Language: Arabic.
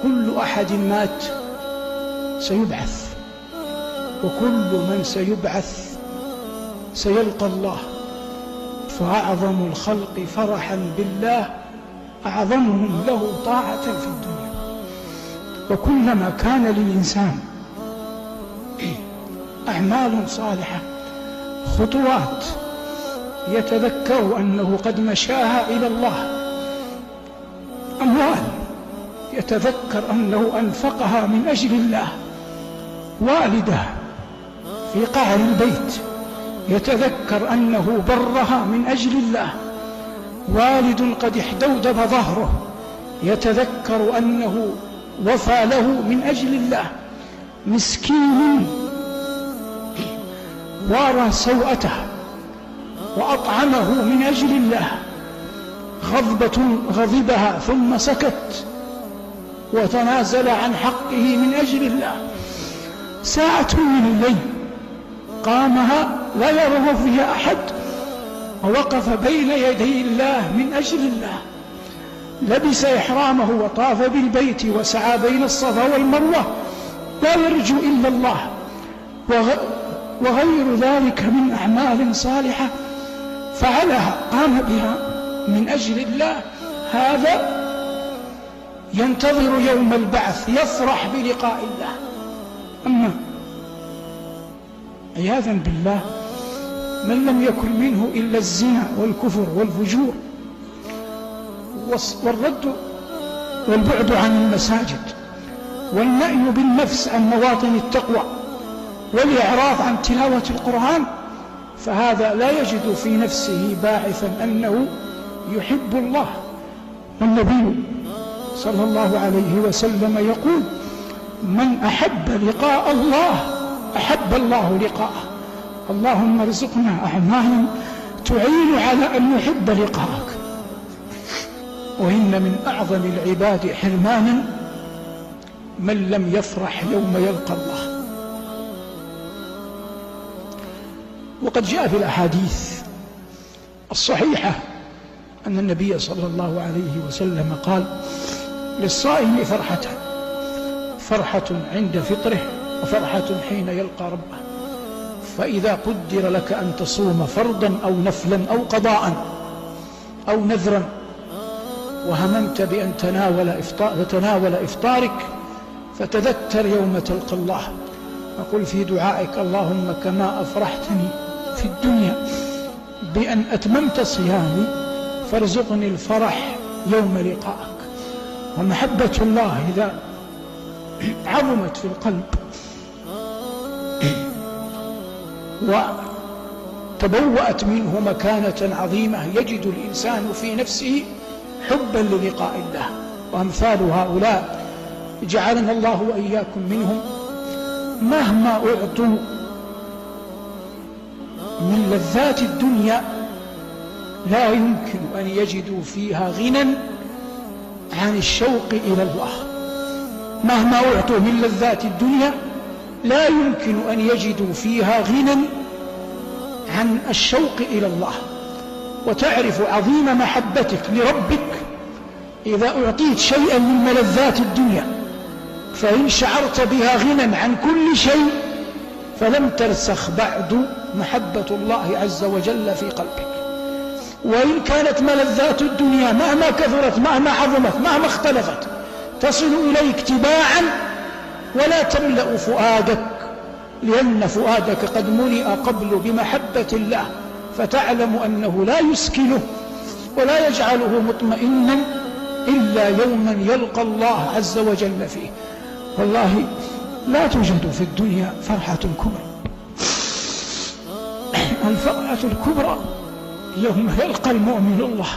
كل أحد مات سيبعث، وكل من سيبعث سيلقى الله، فأعظم الخلق فرحا بالله أعظمهم له طاعة في الدنيا. وكلما كان للإنسان أعمال صالحة، خطوات يتذكر أنه قد مشاها إلى الله، أموال يتذكر أنه أنفقها من أجل الله، والده في قعر البيت يتذكر أنه برها من أجل الله، والد قد احدودب ظهره يتذكر أنه وفى له من أجل الله، مسكين وارى سوءته وأطعمه من أجل الله، غضبة غضبها ثم سكت وتنازل عن حقه من أجل الله، ساعة من الليل قامها لا يرغب فيها أحد ووقف بين يدي الله من أجل الله، لبس إحرامه وطاف بالبيت وسعى بين الصفا والمروة لا يرجو إلا الله، وغير ذلك من أعمال صالحة فعلها قام بها من أجل الله، هذا ينتظر يوم البعث يفرح بلقاء الله. أما عياذا بالله من لم يكن منه إلا الزنا والكفر والفجور والرد والبعد عن المساجد والنأي بالنفس عن مواطن التقوى والإعراض عن تلاوة القرآن، فهذا لا يجد في نفسه باعثا أنه يحب الله. والنبي صلى الله عليه وسلم يقول: من أحب لقاء الله أحب الله لقاءه. اللهم ارزقنا أعمالا تعين على أن نحب لقاءك. وإن من أعظم العباد حرمانا من لم يفرح يوم يلقى الله. وقد جاء في الأحاديث الصحيحة أن النبي صلى الله عليه وسلم قال: للصائم فرحتان، فرحة عند فطره وفرحة حين يلقى ربه. فإذا قدر لك أن تصوم فرضا أو نفلا أو قضاء أو نذرا وهممت بأن تناول إفطارك فتذكر يوم تلقى الله وقل في دعائك: اللهم كما أفرحتني في الدنيا بأن أتممت صيامي فارزقني الفرح يوم لقائك. ومحبة الله إذا عظمت في القلب وتبوأت منه مكانة عظيمة يجد الإنسان في نفسه حبا للقاء الله. وأمثال هؤلاء جعلنا الله وإياكم منهم مهما أعطوا من لذات الدنيا لا يمكن أن يجدوا فيها غنى عن الشوق إلى الله. مهما أعطوا من لذات الدنيا لا يمكن أن يجدوا فيها غنى عن الشوق إلى الله. وتعرف عظيم محبتك لربك إذا أعطيت شيئا من ملذات الدنيا، فإن شعرت بها غنى عن كل شيء فلم ترسخ بعد محبة الله عز وجل في قلبك. وإن كانت ملذات الدنيا مهما كثرت مهما عظمت مهما اختلفت تصل إليك تباعا ولا تملأ فؤادك، لأن فؤادك قد ملئ قبل بمحبة الله، فتعلم أنه لا يسكنه ولا يجعله مطمئنا إلا يوما يلقى الله عز وجل فيه. والله لا توجد في الدنيا فرحة كبرى. الفرحة الكبرى يوم يلقى المؤمن الله